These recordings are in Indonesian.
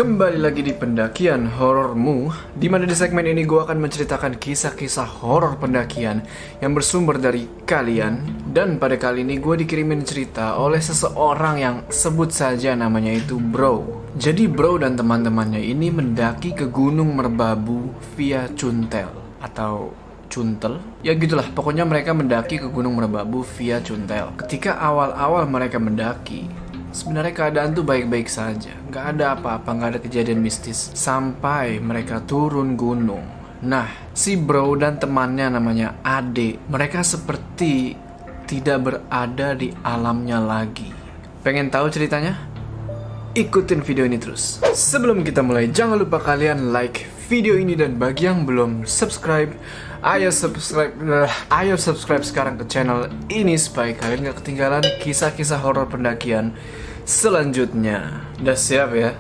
Kembali lagi di pendakian horormu, di mana di segmen ini gue akan menceritakan kisah-kisah horor pendakian yang bersumber dari kalian. Dan pada kali ini gue dikirimin cerita oleh seseorang yang sebut saja namanya itu Bro. Jadi Bro dan teman-temannya ini mendaki ke Gunung Merbabu via Cuntel atau Cuntel, ya gitulah, pokoknya mereka mendaki ke Gunung Merbabu via Cuntel. Ketika awal-awal mereka mendaki, sebenarnya keadaan tuh baik-baik saja, nggak ada apa-apa, nggak ada kejadian mistis sampai mereka turun gunung. Nah, si Bro dan temannya namanya Ade, mereka seperti tidak berada di alamnya lagi. Pengen tahu ceritanya? Ikutin video ini terus. Sebelum kita mulai, jangan lupa kalian like video ini, dan bagi yang belum subscribe, ayo subscribe sekarang ke channel ini supaya kalian gak ketinggalan kisah-kisah horor pendakian selanjutnya. Udah siap ya?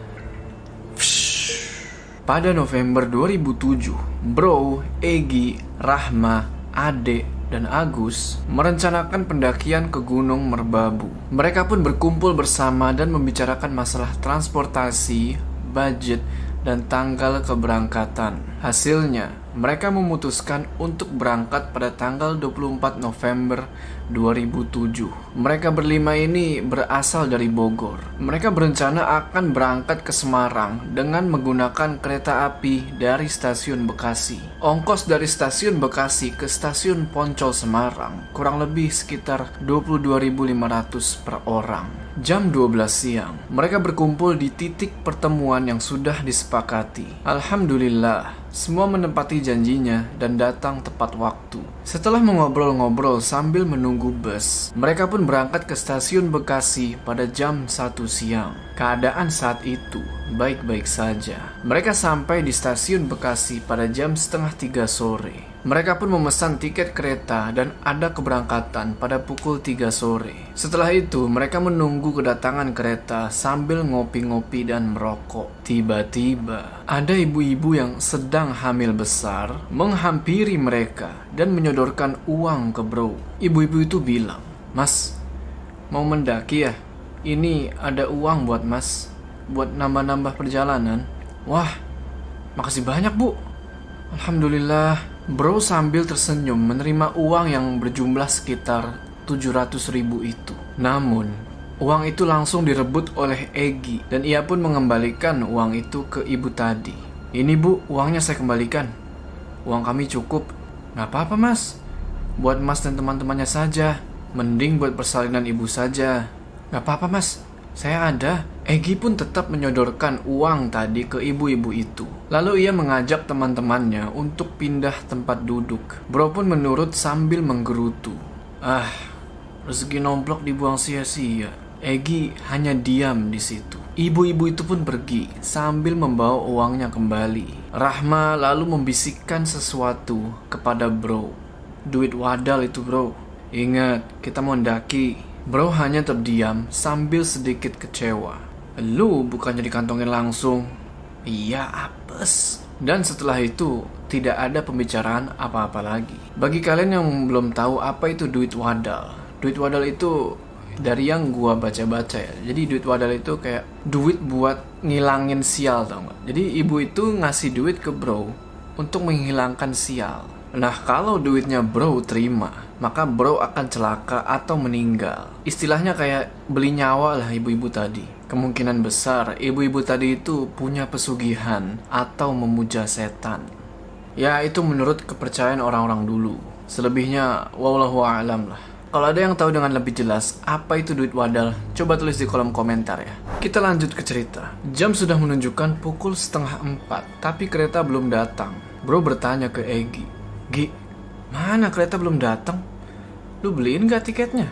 Pada November 2007, Bro, Egi, Rahma, Ade, dan Agus merencanakan pendakian ke Gunung Merbabu. Mereka pun berkumpul bersama dan membicarakan masalah transportasi, budget, dan tanggal keberangkatan. Hasilnya, mereka memutuskan untuk berangkat pada tanggal 24 November 2007. Mereka berlima ini berasal dari Bogor. Mereka berencana akan berangkat ke Semarang dengan menggunakan kereta api dari stasiun Bekasi. Ongkos dari stasiun Bekasi ke stasiun Poncol Semarang kurang lebih sekitar 22.500 per orang. Jam 12 siang, mereka berkumpul di titik pertemuan yang sudah disepakati. Alhamdulillah, semua menepati janjinya dan datang tepat waktu. Setelah mengobrol-ngobrol sambil menunggu bus, mereka pun berangkat ke stasiun Bekasi pada jam 1 siang. Keadaan saat itu baik-baik saja. Mereka sampai di stasiun Bekasi pada jam setengah 3 sore. Mereka pun memesan tiket kereta dan ada keberangkatan pada pukul 3 sore. Setelah itu, mereka menunggu kedatangan kereta sambil ngopi-ngopi dan merokok. Tiba-tiba, ada ibu-ibu yang sedang hamil besar menghampiri mereka dan menyodorkan uang ke Bro. Ibu-ibu itu bilang, "Mas, mau mendaki ya? Ini ada uang buat mas, buat nambah-nambah perjalanan." "Wah, makasih banyak Bu." Alhamdulillah. Bro sambil tersenyum menerima uang yang berjumlah sekitar 700.000 itu. Namun, uang itu langsung direbut oleh Egi dan ia pun mengembalikan uang itu ke ibu tadi. "Ini Bu, uangnya saya kembalikan. Uang kami cukup." "Gak apa-apa mas, buat mas dan teman-temannya saja. Mending buat persalinan ibu saja." "Gak apa-apa mas, saya ada." Egi pun tetap menyodorkan uang tadi ke ibu-ibu itu. Lalu ia mengajak teman-temannya untuk pindah tempat duduk. Bro pun menurut sambil menggerutu. "Ah, rezeki nomplok dibuang sia-sia." Egi hanya diam di situ. Ibu-ibu itu pun pergi sambil membawa uangnya kembali. Rahma lalu membisikkan sesuatu kepada Bro. "Duit wadal itu Bro. Ingat, kita mau mendaki." Bro hanya terdiam sambil sedikit kecewa. "Lu bukannya dikantongin langsung?" "Iya, apes." Dan setelah itu tidak ada pembicaraan apa-apa lagi. Bagi kalian yang belum tahu apa itu duit wadal, duit wadal itu dari yang gua baca-baca ya. Jadi duit wadal itu kayak duit buat ngilangin sial, tau gak? Jadi ibu itu ngasih duit ke Bro untuk menghilangkan sial. Nah, kalau duitnya Bro terima, maka Bro akan celaka atau meninggal. Istilahnya kayak beli nyawa lah ibu-ibu tadi. Kemungkinan besar ibu-ibu tadi itu punya pesugihan atau memuja setan. Ya, itu menurut kepercayaan orang-orang dulu. Selebihnya wallahu a'lam lah. Kalau ada yang tahu dengan lebih jelas apa itu duit wadal, coba tulis di kolom komentar ya. Kita lanjut ke cerita. Jam sudah menunjukkan pukul 3:30, tapi kereta belum datang. Bro bertanya ke Egi, "Gi, mana kereta belum datang? Lu beliin gak tiketnya?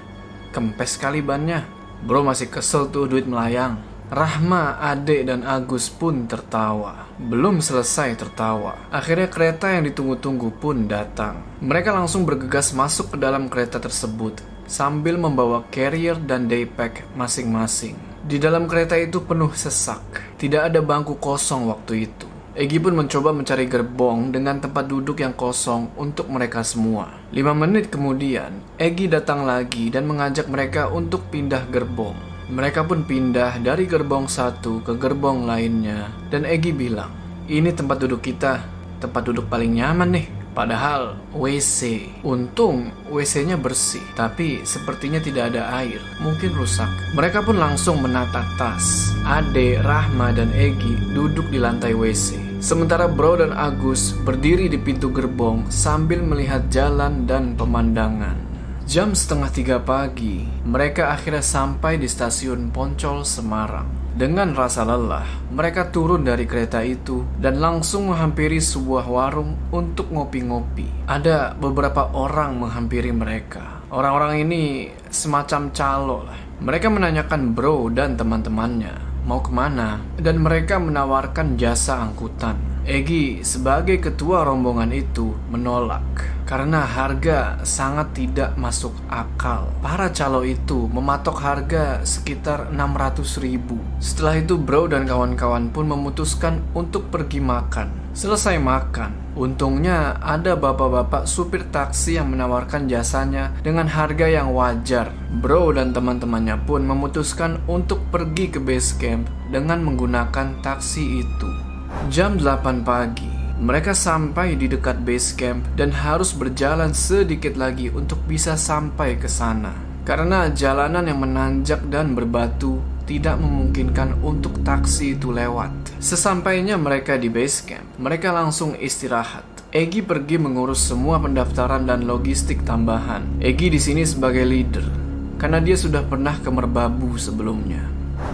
Kempes kali bannya." Bro masih kesel tuh duit melayang. Rahma, Ade, dan Agus pun tertawa. Belum selesai tertawa, akhirnya kereta yang ditunggu-tunggu pun datang. Mereka langsung bergegas masuk ke dalam kereta tersebut sambil membawa carrier dan daypack masing-masing. Di dalam kereta itu penuh sesak. Tidak ada bangku kosong waktu itu. Egi pun mencoba mencari gerbong dengan tempat duduk yang kosong untuk mereka semua. 5 menit kemudian, Egi datang lagi dan mengajak mereka untuk pindah gerbong. Mereka pun pindah dari gerbong satu ke gerbong lainnya. Dan Egy bilang, ini tempat duduk kita, tempat duduk paling nyaman nih. Padahal WC. Untung WC-nya bersih, tapi sepertinya tidak ada air, mungkin rusak. Mereka pun langsung menata tas. Ade, Rahma, dan Egy duduk di lantai WC. Sementara Bro dan Agus berdiri di pintu gerbong sambil melihat jalan dan pemandangan. Jam 2:30 pagi, mereka akhirnya sampai di stasiun Poncol Semarang. Dengan rasa lelah, mereka turun dari kereta itu dan langsung menghampiri sebuah warung untuk ngopi-ngopi. Ada beberapa orang menghampiri mereka. Orang-orang ini semacam calo lah. Mereka menanyakan Bro dan teman-temannya mau kemana, dan mereka menawarkan jasa angkutan. Egy sebagai ketua rombongan itu menolak karena harga sangat tidak masuk akal. Para calo itu mematok harga sekitar 600.000. Setelah itu Bro dan kawan-kawan pun memutuskan untuk pergi makan. Selesai makan, untungnya ada bapak-bapak supir taksi yang menawarkan jasanya dengan harga yang wajar. Bro dan teman-temannya pun memutuskan untuk pergi ke base camp dengan menggunakan taksi itu. Jam 8 pagi, mereka sampai di dekat base camp dan harus berjalan sedikit lagi untuk bisa sampai ke sana. Karena jalanan yang menanjak dan berbatu tidak memungkinkan untuk taksi itu lewat. Sesampainya mereka di base camp, mereka langsung istirahat. Egy pergi mengurus semua pendaftaran dan logistik tambahan. Egy di sini sebagai leader karena dia sudah pernah ke Merbabu sebelumnya.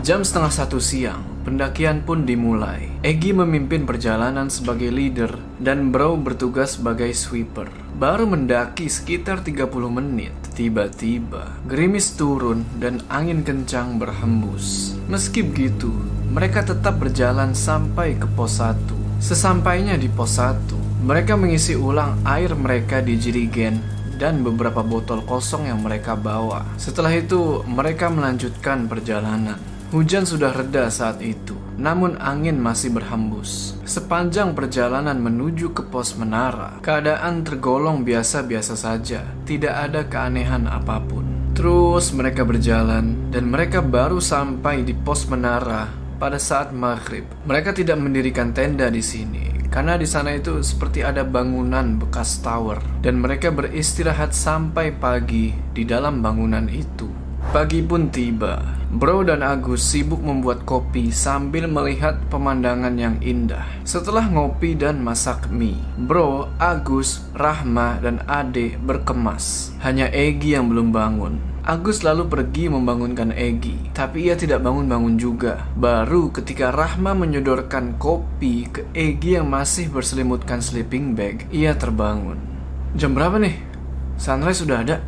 Jam 12:30 siang, pendakian pun dimulai. Egy memimpin perjalanan sebagai leader dan Bro bertugas sebagai sweeper. Baru mendaki sekitar 30 menit, tiba-tiba gerimis turun dan angin kencang berhembus. Meski begitu, mereka tetap berjalan sampai ke pos 1. Sesampainya di pos 1, mereka mengisi ulang air mereka di jerigen dan beberapa botol kosong yang mereka bawa. Setelah itu, mereka melanjutkan perjalanan. Hujan sudah reda saat itu, namun angin masih berhembus. Sepanjang perjalanan menuju ke pos menara, keadaan tergolong biasa-biasa saja, tidak ada keanehan apapun. Terus mereka berjalan, dan mereka baru sampai di pos menara pada saat maghrib. Mereka tidak mendirikan tenda di sini, karena di sana itu seperti ada bangunan bekas tower, dan mereka beristirahat sampai pagi di dalam bangunan itu. Pagi pun tiba. Bro dan Agus sibuk membuat kopi sambil melihat pemandangan yang indah. Setelah ngopi dan masak mie, Bro, Agus, Rahma, dan Ade berkemas. Hanya Egy yang belum bangun. Agus lalu pergi membangunkan Egy, tapi ia tidak bangun-bangun juga. Baru ketika Rahma menyodorkan kopi ke Egy yang masih berselimutkan sleeping bag, ia terbangun. Jam berapa nih? Sunrise sudah ada?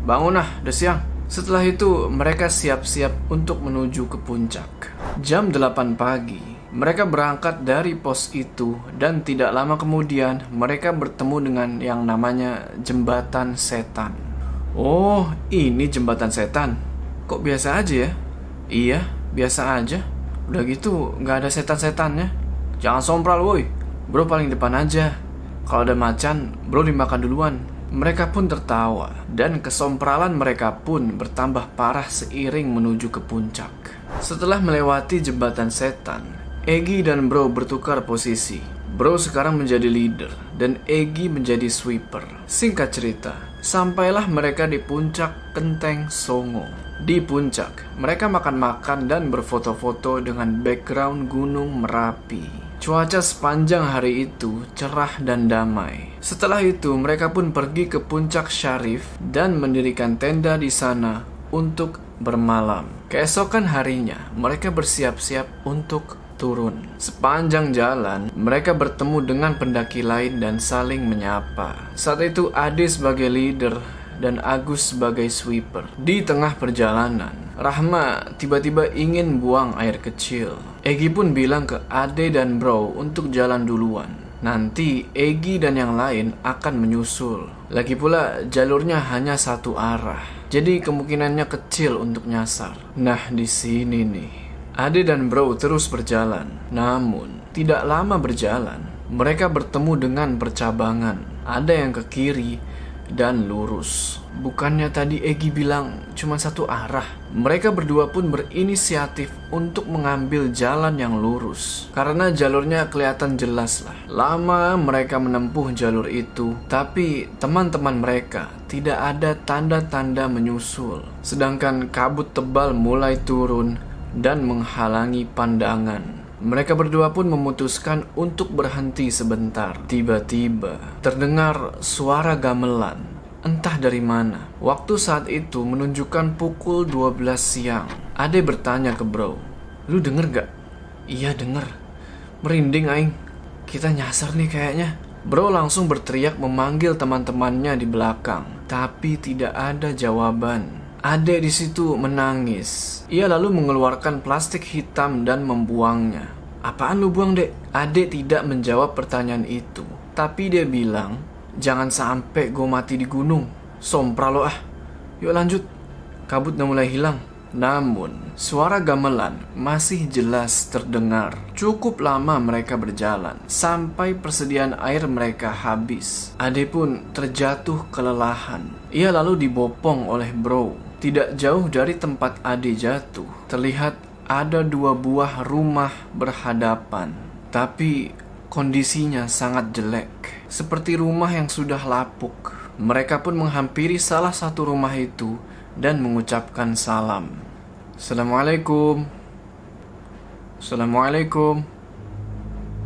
Bangun ah, udah siang. Setelah itu, mereka siap-siap untuk menuju ke puncak. Jam 8 pagi, mereka berangkat dari pos itu dan tidak lama kemudian mereka bertemu dengan yang namanya Jembatan Setan. Oh, ini Jembatan Setan. Kok biasa aja ya? Iya, biasa aja. Udah gitu, gak ada setan-setannya. Jangan sompral woi, Bro paling depan aja. Kalau ada macan, Bro dimakan duluan. Mereka pun tertawa, dan kesompralan mereka pun bertambah parah seiring menuju ke puncak. Setelah melewati Jembatan Setan, Egy dan Bro bertukar posisi. Bro sekarang menjadi leader, dan Egy menjadi sweeper. Singkat cerita, sampailah mereka di puncak Kenteng Songo. Di puncak, mereka makan-makan dan berfoto-foto dengan background Gunung Merapi. Cuaca sepanjang hari itu cerah dan damai. Setelah itu, mereka pun pergi ke puncak Syarif dan mendirikan tenda di sana untuk bermalam. Keesokan harinya, mereka bersiap-siap untuk turun. Sepanjang jalan, mereka bertemu dengan pendaki lain dan saling menyapa. Saat itu, Ade sebagai leader dan Agus sebagai sweeper. Di tengah perjalanan, Rahma tiba-tiba ingin buang air kecil. Egy pun bilang ke Ade dan Bro untuk jalan duluan. Nanti Egy dan yang lain akan menyusul. Lagi pula jalurnya hanya satu arah, jadi kemungkinannya kecil untuk nyasar. Nah, di sini nih, Ade dan Bro terus berjalan. Namun, tidak lama berjalan, mereka bertemu dengan percabangan. Ada yang ke kiri dan lurus. Bukannya tadi Egi bilang cuma satu arah? Mereka berdua pun berinisiatif untuk mengambil jalan yang lurus, karena jalurnya kelihatan jelas lah. Lama mereka menempuh jalur itu, tapi teman-teman mereka tidak ada tanda-tanda menyusul. Sedangkan kabut tebal mulai turun dan menghalangi pandangan. Mereka berdua pun memutuskan untuk berhenti sebentar. Tiba-tiba terdengar suara gamelan. Entah dari mana. Waktu saat itu menunjukkan pukul 12 siang. Ade bertanya ke bro, "Lu denger gak?" "Iya denger." "Merinding aing. Kita nyasar nih kayaknya." Bro langsung berteriak memanggil teman-temannya di belakang, tapi tidak ada jawaban. Ade di situ menangis. Ia lalu mengeluarkan plastik hitam dan membuangnya. "Apaan lu buang, Dek?" Ade tidak menjawab pertanyaan itu, tapi dia bilang, "Jangan sampai gue mati di gunung. Sompra lo ah. Yuk lanjut." Kabut udah mulai hilang. Namun, suara gamelan masih jelas terdengar. Cukup lama mereka berjalan, sampai persediaan air mereka habis. Ade pun terjatuh kelelahan. Ia lalu dibopong oleh bro. Tidak jauh dari tempat Ade jatuh, terlihat ada 2 buah rumah berhadapan. Tapi kondisinya sangat jelek, seperti rumah yang sudah lapuk. Mereka pun menghampiri salah satu rumah itu dan mengucapkan salam. "Assalamualaikum." "Assalamualaikum."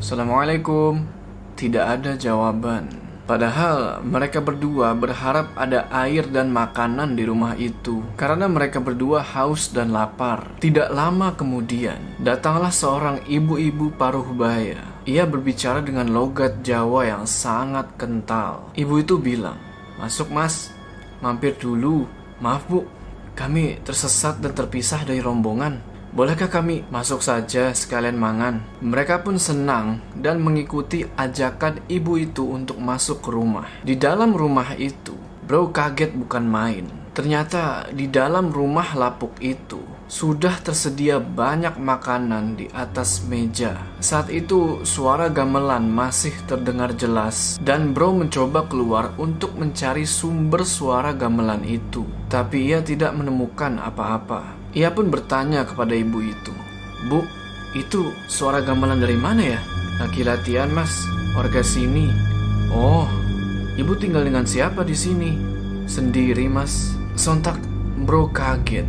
"Assalamualaikum." Tidak ada jawaban. Padahal mereka berdua berharap ada air dan makanan di rumah itu, karena mereka berdua haus dan lapar. Tidak lama kemudian, datanglah seorang ibu-ibu paruh baya. Ia berbicara dengan logat Jawa yang sangat kental. Ibu itu bilang, "Masuk mas, mampir dulu. Maaf bu, kami tersesat dan terpisah dari rombongan. Bolehkah kami masuk saja sekalian mangan?" Mereka pun senang dan mengikuti ajakan ibu itu untuk masuk ke rumah. Di dalam rumah itu, bro kaget bukan main. Ternyata di dalam rumah lapuk itu sudah tersedia banyak makanan di atas meja. Saat itu suara gamelan masih terdengar jelas, dan bro mencoba keluar untuk mencari sumber suara gamelan itu. Tapi ia tidak menemukan apa-apa. Ia pun bertanya kepada ibu itu, "Bu, itu suara gamelan dari mana ya?" "Lagi latihan mas, warga sini." "Oh, ibu tinggal dengan siapa di sini?" "Sendiri mas." Sontak bro kaget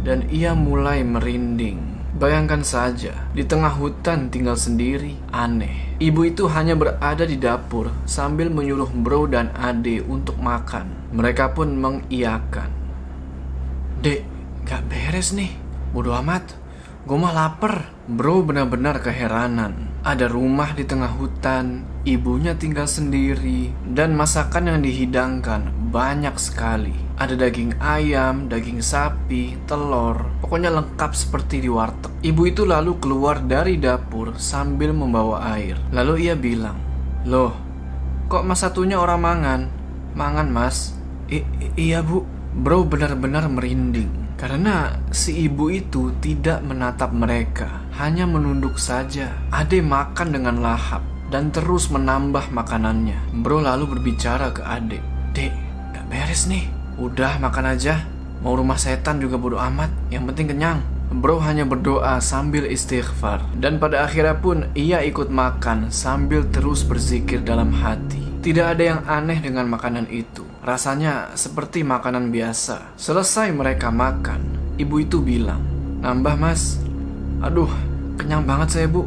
dan ia mulai merinding. Bayangkan saja, di tengah hutan tinggal sendiri. Aneh. Ibu itu hanya berada di dapur sambil menyuruh bro dan Ade untuk makan. Mereka pun mengiyakan. "Dek, gak beres nih. Bodo amat, gue mah lapar." Bro benar-benar keheranan. Ada rumah di tengah hutan, ibunya tinggal sendiri, dan masakan yang dihidangkan banyak sekali. Ada daging ayam, daging sapi, telur, pokoknya lengkap seperti di warteg. Ibu itu lalu keluar dari dapur sambil membawa air. Lalu ia bilang, "Loh, kok mas satunya orang mangan?" "Mangan mas." Iya bu." Bro benar-benar merinding. Karena si ibu itu tidak menatap mereka, hanya menunduk saja. Ade makan dengan lahap dan terus menambah makanannya. Bro lalu berbicara ke Ade, "Dek, gak beres nih. Udah makan aja. Mau rumah setan juga bodo amat, yang penting kenyang." Bro hanya berdoa sambil istighfar. Dan pada akhirnya pun ia ikut makan sambil terus berzikir dalam hati. Tidak ada yang aneh dengan makanan itu. Rasanya seperti makanan biasa. Selesai mereka makan, ibu itu bilang, "Nambah mas." "Aduh, kenyang banget saya bu.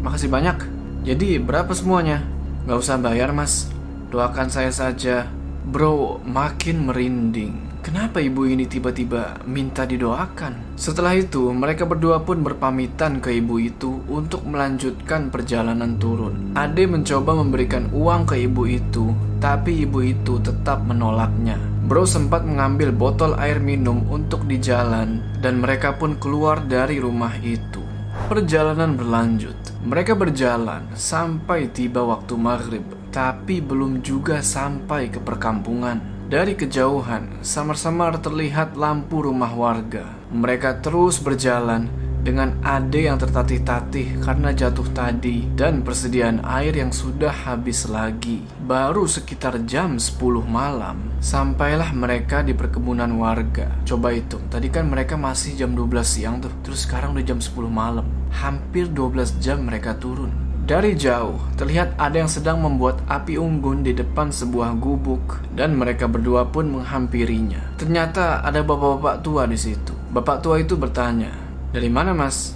Makasih banyak." "Jadi berapa semuanya?" "Gak usah bayar mas. Doakan saya saja." Bro makin merinding. Kenapa ibu ini tiba-tiba minta didoakan? Setelah itu, mereka berdua pun berpamitan ke ibu itu untuk melanjutkan perjalanan turun. Ade mencoba memberikan uang ke ibu itu, tapi ibu itu tetap menolaknya. Bro sempat mengambil botol air minum untuk di jalan, dan mereka pun keluar dari rumah itu. Perjalanan berlanjut. Mereka berjalan sampai tiba waktu maghrib, tapi belum juga sampai ke perkampungan. Dari kejauhan, samar-samar terlihat lampu rumah warga. Mereka terus berjalan dengan Ade yang tertatih-tatih karena jatuh tadi dan persediaan air yang sudah habis lagi. Baru sekitar jam 10 malam sampailah mereka di perkebunan warga. Coba hitung, tadi kan mereka masih jam 12 siang tuh, terus sekarang udah jam 10 malam. Hampir 12 jam mereka turun. Dari jauh, terlihat ada yang sedang membuat api unggun di depan sebuah gubuk dan mereka berdua pun menghampirinya. Ternyata ada bapak-bapak tua di situ. Bapak tua itu bertanya, "Dari mana, Mas?"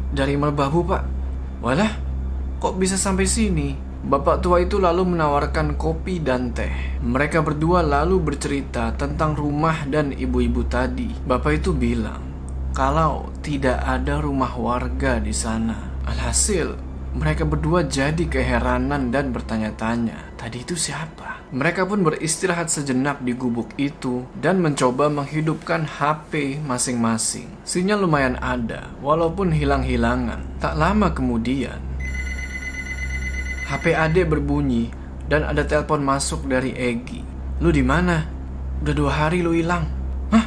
"Dari Merbabu, Pak." "Walah, kok bisa sampai sini?" Bapak tua itu lalu menawarkan kopi dan teh. Mereka berdua lalu bercerita tentang rumah dan ibu-ibu tadi. Bapak itu bilang kalau tidak ada rumah warga di sana. Alhasil, mereka berdua jadi keheranan dan bertanya-tanya, tadi itu siapa? Mereka pun beristirahat sejenak di gubuk itu dan mencoba menghidupkan HP masing-masing. Sinyal lumayan ada, walaupun hilang-hilangan. Tak lama kemudian, HP Ade berbunyi dan ada telepon masuk dari Egi. "Lu di mana? Udah 2 hari lu hilang." "Hah?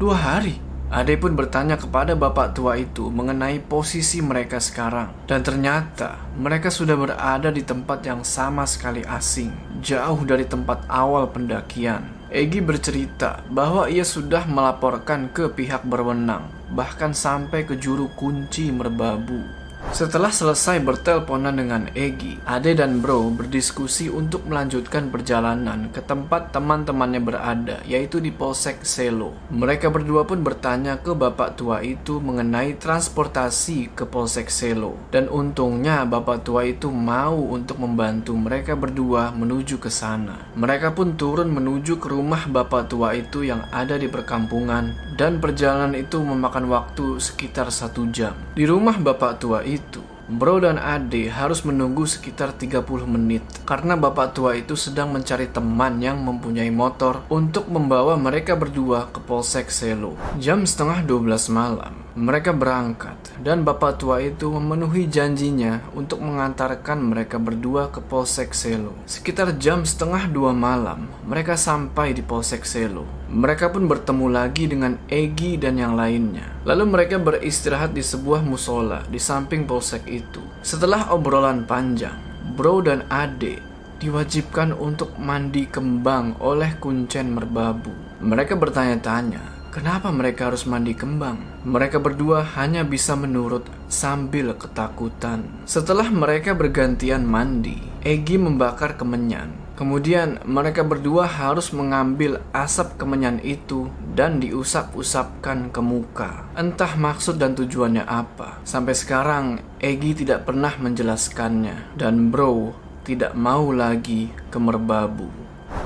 2 hari?" Ade pun bertanya kepada bapak tua itu mengenai posisi mereka sekarang. Dan ternyata mereka sudah berada di tempat yang sama sekali asing, jauh dari tempat awal pendakian. Egi bercerita bahwa ia sudah melaporkan ke pihak berwenang, bahkan sampai ke juru kunci Merbabu. Setelah selesai berteleponan dengan Egi, Ade dan Bro berdiskusi untuk melanjutkan perjalanan ke tempat teman-temannya berada, yaitu di Polsek Selo. Mereka berdua pun bertanya ke bapak tua itu mengenai transportasi ke Polsek Selo. Dan untungnya bapak tua itu mau untuk membantu mereka berdua menuju ke sana. Mereka pun turun menuju ke rumah bapak tua itu yang ada di perkampungan, dan perjalanan itu memakan waktu sekitar 1 jam. Di rumah bapak tua itu, Bro dan Ade harus menunggu sekitar 30 menit karena bapak tua itu sedang mencari teman yang mempunyai motor untuk membawa mereka berdua ke Polsek Selo. Jam setengah 12 malam, mereka berangkat dan bapak tua itu memenuhi janjinya untuk mengantarkan mereka berdua ke Polsek Selo. Sekitar jam setengah 2 malam, mereka sampai di Polsek Selo. Mereka pun bertemu lagi dengan Egi dan yang lainnya. Lalu mereka beristirahat di sebuah musola di samping polsek itu. Setelah obrolan panjang, Bro dan Ade diwajibkan untuk mandi kembang oleh Kuncen Merbabu. Mereka bertanya-tanya, kenapa mereka harus mandi kembang? Mereka berdua hanya bisa menurut sambil ketakutan. Setelah mereka bergantian mandi, Egi membakar kemenyan. Kemudian mereka berdua harus mengambil asap kemenyan itu dan diusap-usapkan ke muka. Entah maksud dan tujuannya apa. Sampai sekarang Egi tidak pernah menjelaskannya. Dan Bro tidak mau lagi ke Merbabu.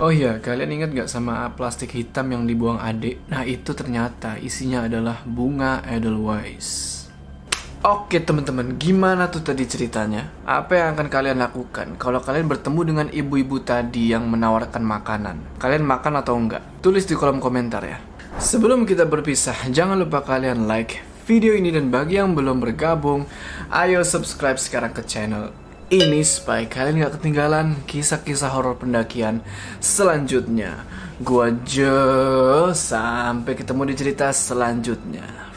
Oh iya, kalian ingat gak sama plastik hitam yang dibuang Ade? Nah itu ternyata isinya adalah bunga Edelweiss. Oke teman-teman, gimana tuh tadi ceritanya? Apa yang akan kalian lakukan kalau kalian bertemu dengan ibu-ibu tadi yang menawarkan makanan? Kalian makan atau enggak? Tulis di kolom komentar ya. Sebelum kita berpisah, jangan lupa kalian like video ini, dan bagi yang belum bergabung, ayo subscribe sekarang ke channel ini supaya kalian gak ketinggalan kisah-kisah horor pendakian selanjutnya. Gua Jo, sampai ketemu di cerita selanjutnya.